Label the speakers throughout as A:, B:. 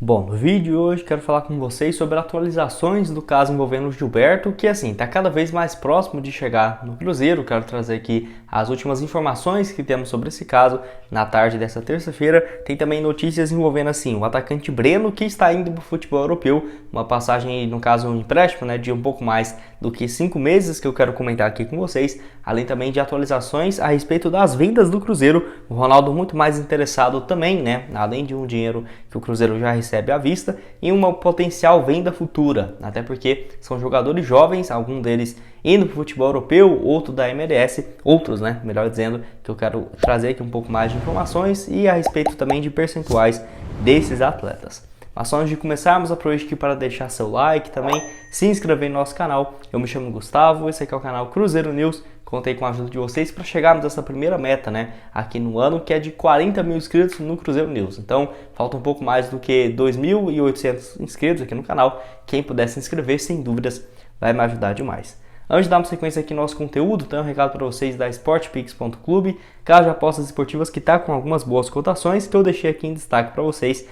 A: Bom, no vídeo de hoje quero falar com vocês sobre atualizações do caso envolvendo o Gilberto, que assim, está cada vez mais próximo de chegar no Cruzeiro. Quero trazer aqui as últimas informações que temos sobre esse caso na tarde dessa terça-feira. Tem também notícias envolvendo assim, o atacante Breno, que está indo para o futebol europeu, uma passagem, no caso um empréstimo, de um pouco mais do que 5 meses, que eu quero comentar aqui com vocês, além também de atualizações a respeito das vendas do Cruzeiro. O Ronaldo muito mais interessado também, além de um dinheiro que o Cruzeiro já recebe à vista, em uma potencial venda futura, até porque são jogadores jovens, algum deles indo para o futebol europeu, outro da MLS, outros, melhor dizendo, que eu quero trazer aqui um pouco mais de informações e a respeito também de percentuais desses atletas. Mas só antes de começarmos, aproveite aqui para deixar seu like, também se inscrever no nosso canal. Eu me chamo Gustavo, esse aqui é o canal Cruzeiro News. Contei com a ajuda de vocês para chegarmos a essa primeira meta, aqui no ano, que é de 40 mil inscritos no Cruzeiro News. Então, falta um pouco mais do que 2.800 inscritos aqui no canal. Quem puder se inscrever, sem dúvidas, vai me ajudar demais. Antes de darmos sequência aqui no nosso conteúdo, tenho um recado para vocês da Sportpix.clube, casa de apostas esportivas que está com algumas boas cotações que eu deixei aqui em destaque para vocês,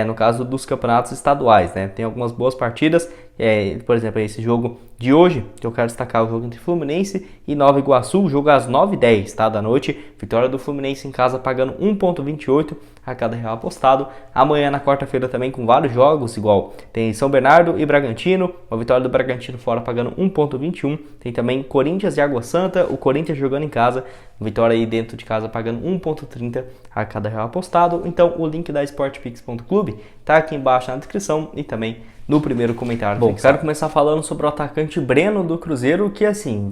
A: no caso dos campeonatos estaduais. Tem algumas boas partidas, por exemplo, esse jogo de hoje, que eu quero destacar o jogo entre Fluminense e Nova Iguaçu, jogo às 9h10 da noite, vitória do Fluminense em casa pagando 1,28 a cada real apostado. Amanhã na quarta-feira também com vários jogos, igual tem São Bernardo e Bragantino, a vitória do Bragantino fora pagando 1,21, tem também Corinthians e Água Santa, o Corinthians jogando em casa, vitória aí dentro de casa pagando 1,30 a cada real apostado. Então o link da Sportpix.clube tá aqui embaixo na descrição e também no primeiro comentário. Bom, quero começar falando sobre o atacante Breno do Cruzeiro, que assim,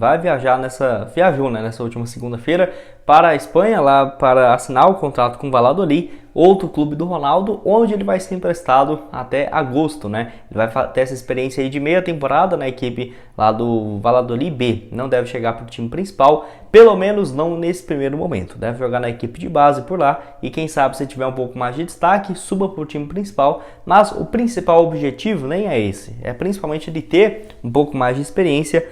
A: viajou nessa última segunda-feira para a Espanha, lá para assinar o contrato com o Valladolid, outro clube do Ronaldo, onde ele vai ser emprestado até agosto, Ele vai ter essa experiência aí de meia temporada na equipe lá do Valladolid B. Não deve chegar para o time principal, pelo menos não nesse primeiro momento. Deve jogar na equipe de base por lá e quem sabe se tiver um pouco mais de destaque, suba para o time principal, mas o principal objetivo nem é esse, é principalmente de ter um pouco mais de experiência.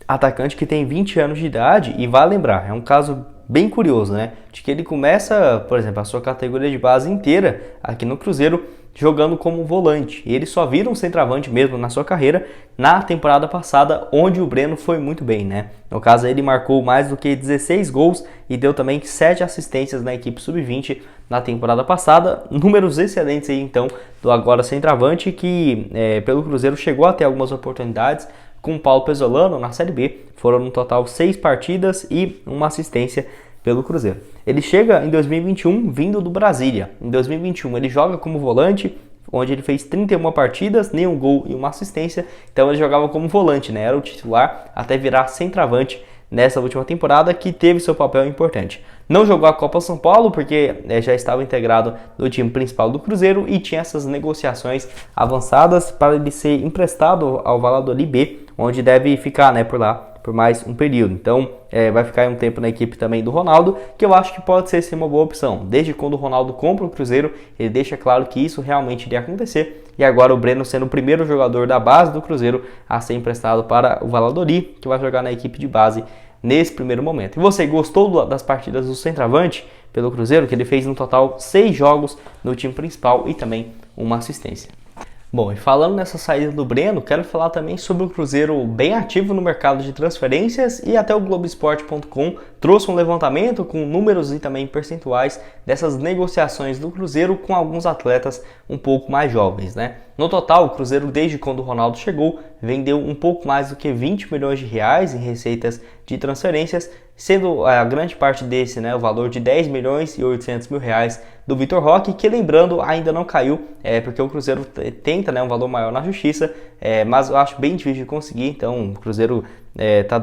A: Atacante que tem 20 anos de idade e vai lembrar, é um caso bem curioso, de que ele começa, por exemplo, a sua categoria de base inteira aqui no Cruzeiro jogando como volante. E ele só vira um centroavante mesmo na sua carreira na temporada passada, onde o Breno foi muito bem, No caso, ele marcou mais do que 16 gols e deu também 7 assistências na equipe sub-20 na temporada passada. Números excelentes aí, então, do agora centroavante que, pelo Cruzeiro, chegou a ter algumas oportunidades com o Paulo Pezzolano na Série B. Foram no total 6 partidas e uma assistência pelo Cruzeiro. Ele chega em 2021 vindo do Brasília. Em 2021 ele joga como volante, onde ele fez 31 partidas, nenhum gol e uma assistência. Então ele jogava como volante, era o titular até virar centroavante nessa última temporada, que teve seu papel importante. Não jogou a Copa São Paulo porque já estava integrado no time principal do Cruzeiro e tinha essas negociações avançadas para ele ser emprestado ao Valladolid B, onde deve ficar por lá por mais um período. Então vai ficar um tempo na equipe também do Ronaldo, que eu acho que pode ser sim uma boa opção. Desde quando o Ronaldo compra o Cruzeiro, ele deixa claro que isso realmente iria acontecer. E agora o Breno sendo o primeiro jogador da base do Cruzeiro a ser emprestado para o Valladolid, que vai jogar na equipe de base nesse primeiro momento. E você gostou das partidas do centroavante pelo Cruzeiro, que ele fez no total 6 jogos no time principal e também uma assistência? Bom, e falando nessa saída do Breno, quero falar também sobre o Cruzeiro bem ativo no mercado de transferências, e até o Globoesporte.com trouxe um levantamento com números e também percentuais dessas negociações do Cruzeiro com alguns atletas um pouco mais jovens, No total, o Cruzeiro, desde quando o Ronaldo chegou, vendeu um pouco mais do que 20 milhões de reais em receitas de transferências, sendo a grande parte desse, o valor de 10 milhões e 800 mil reais do Vitor Roque, que, lembrando, ainda não caiu, porque o Cruzeiro tenta um valor maior na justiça, mas eu acho bem difícil de conseguir. Então o Cruzeiro tá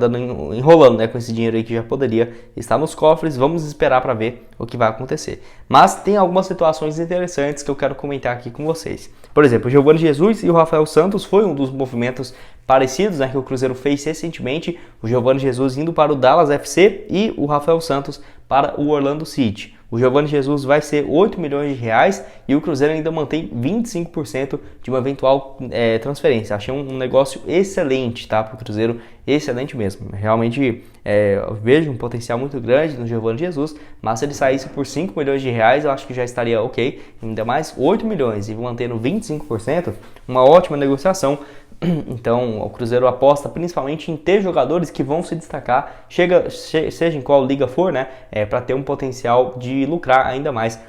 A: enrolando com esse dinheiro aí que já poderia estar nos cofres. Vamos esperar para ver o que vai acontecer. Mas tem algumas situações interessantes que eu quero comentar aqui com vocês. Por exemplo, o Giovani Jesus e o Rafael Santos foi um dos movimentos parecidos que o Cruzeiro fez recentemente. O Giovani Jesus indo para o Dallas FC e o Rafael Santos para o Orlando City. O Giovani Jesus vai ser 8 milhões de reais e o Cruzeiro ainda mantém 25% de uma eventual transferência. Achei um negócio excelente, para o Cruzeiro, excelente mesmo. Realmente eu vejo um potencial muito grande no Giovani Jesus, mas se ele saísse por 5 milhões de reais, eu acho que já estaria ok, ainda mais 8 milhões e mantendo 25%, uma ótima negociação. Então o Cruzeiro aposta principalmente em ter jogadores que vão se destacar, seja em qual liga for, né, para ter um potencial de lucrar ainda mais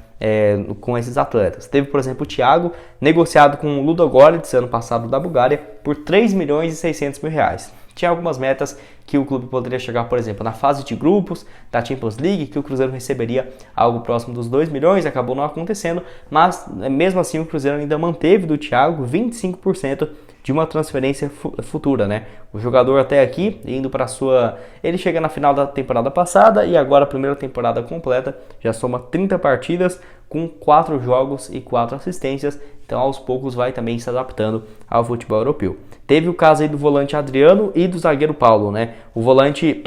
A: com esses atletas. Teve, por exemplo, o Thiago, negociado com o Ludogorets ano passado da Bulgária por 3 milhões e 600 mil reais. Tinha algumas metas que o clube poderia chegar, por exemplo, na fase de grupos da Champions League, que o Cruzeiro receberia algo próximo dos 2 milhões, acabou não acontecendo, mas mesmo assim o Cruzeiro ainda manteve do Thiago 25% de uma transferência futura, né? O jogador até aqui, indo para sua... Ele chega na final da temporada passada e agora a primeira temporada completa, já soma 30 partidas com 4 jogos e 4 assistências, então aos poucos vai também se adaptando ao futebol europeu. Teve o caso aí do volante Adriano e do zagueiro Paulo, né? O volante,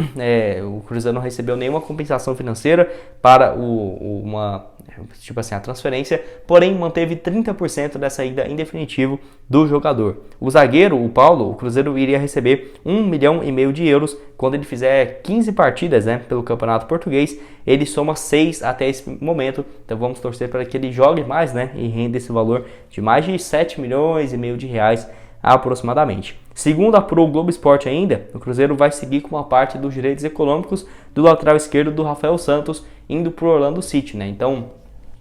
A: o Cruzeiro não recebeu nenhuma compensação financeira para a transferência, porém manteve 30% dessa ida em definitivo do jogador. O zagueiro, o Paulo, o Cruzeiro iria receber 1,5 milhão de euros quando ele fizer 15 partidas, né, pelo Campeonato Português. Ele soma 6 até esse momento, então vamos torcer para que ele jogue mais, né, e renda esse valor de mais de 7 milhões e meio de reais aproximadamente. Segundo apurou o Globo Esporte ainda, o Cruzeiro vai seguir com uma parte dos direitos econômicos do lateral esquerdo do Rafael Santos indo para o Orlando City, né? Então,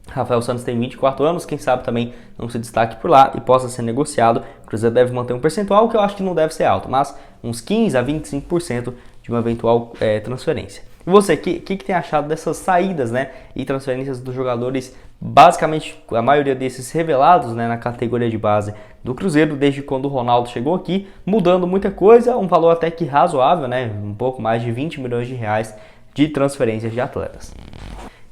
A: Rafael Santos tem 24 anos, quem sabe também não se destaque por lá e possa ser negociado. O Cruzeiro deve manter um percentual que eu acho que não deve ser alto, mas uns 15 a 25% de uma eventual transferência. E você, o que tem achado dessas saídas, né, e transferências dos jogadores, basicamente a maioria desses revelados, né, na categoria de base do Cruzeiro, desde quando o Ronaldo chegou aqui, mudando muita coisa, um valor até que razoável, né, um pouco mais de 20 milhões de reais de transferências de atletas.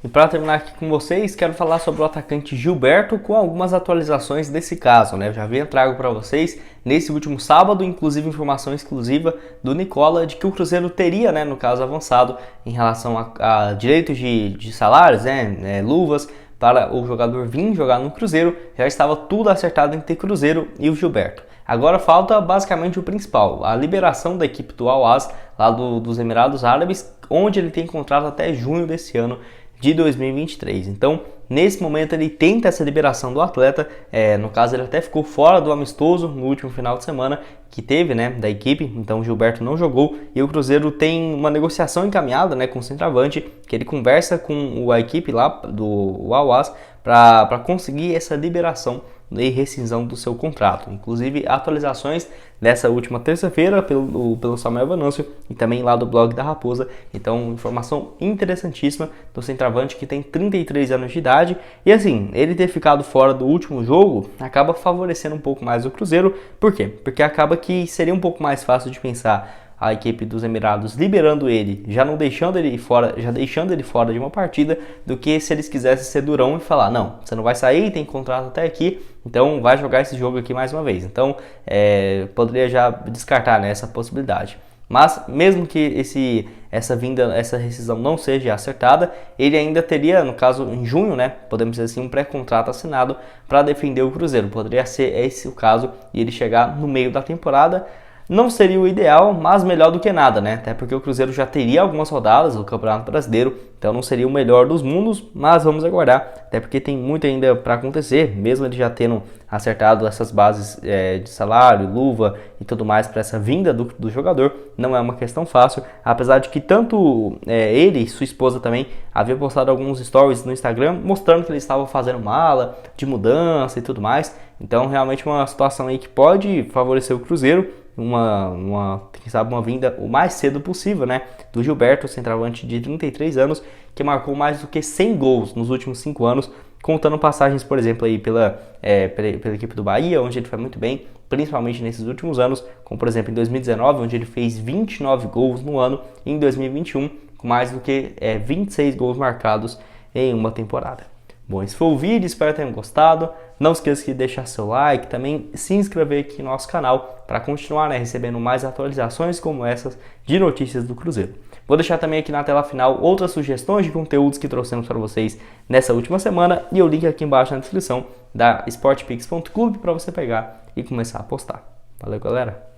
A: E para terminar aqui com vocês, quero falar sobre o atacante Gilberto com algumas atualizações desse caso, né? Eu já trago para vocês nesse último sábado, inclusive informação exclusiva do Nicola de que o Cruzeiro teria, né, no caso avançado, em relação a direitos de salários, né, luvas, para o jogador vir jogar no Cruzeiro. Já estava tudo acertado entre Cruzeiro e o Gilberto. Agora falta basicamente o principal, a liberação da equipe do Al-Ahly, lá dos Emirados Árabes, onde ele tem contrato até junho desse ano de 2023. Então, nesse momento ele tenta essa liberação do atleta, no caso ele até ficou fora do amistoso no último final de semana que teve, né, da equipe, então o Gilberto não jogou e o Cruzeiro tem uma negociação encaminhada, né, com o centroavante, que ele conversa com a equipe lá do Al-Ahly para conseguir essa liberação e rescisão do seu contrato. Inclusive atualizações dessa última terça-feira pelo Samuel Venâncio e também lá do blog da Raposa. Então, informação interessantíssima do centroavante que tem 33 anos de idade. E assim, ele ter ficado fora do último jogo acaba favorecendo um pouco mais o Cruzeiro. Por quê? Porque acaba que seria um pouco mais fácil de pensar a equipe dos Emirados liberando ele, já deixando ele fora de uma partida, do que se eles quisessem ser durão e falar, não, você não vai sair, tem contrato até aqui, então vai jogar esse jogo aqui mais uma vez. Então, poderia já descartar, né, essa possibilidade. Mas, mesmo que essa rescisão não seja acertada, ele ainda teria, no caso, em junho, né, podemos dizer assim, um pré-contrato assinado para defender o Cruzeiro. Poderia ser esse o caso e ele chegar no meio da temporada. Não seria o ideal, mas melhor do que nada, né? Até porque o Cruzeiro já teria algumas rodadas do Campeonato Brasileiro, então não seria o melhor dos mundos, mas vamos aguardar, até porque tem muito ainda para acontecer, mesmo ele já tendo acertado essas bases de salário, luva e tudo mais para essa vinda do jogador, não é uma questão fácil, apesar de que tanto ele e sua esposa também haviam postado alguns stories no Instagram mostrando que eles estavam fazendo mala de mudança e tudo mais, então realmente uma situação aí que pode favorecer o Cruzeiro, quem sabe uma vinda o mais cedo possível, né, do Gilberto, centroavante de 33 anos, que marcou mais do que 100 gols nos últimos 5 anos, contando passagens, por exemplo, aí pela equipe do Bahia, onde ele foi muito bem, principalmente nesses últimos anos, como por exemplo em 2019, onde ele fez 29 gols no ano, e em 2021, com mais do que 26 gols marcados em uma temporada. Bom, esse foi o vídeo, espero que tenham gostado. Não esqueça de deixar seu like, também se inscrever aqui no nosso canal para continuar, né, recebendo mais atualizações como essas de notícias do Cruzeiro. Vou deixar também aqui na tela final outras sugestões de conteúdos que trouxemos para vocês nessa última semana e o link aqui embaixo na descrição da sportpix.club para você pegar e começar a postar. Valeu, galera!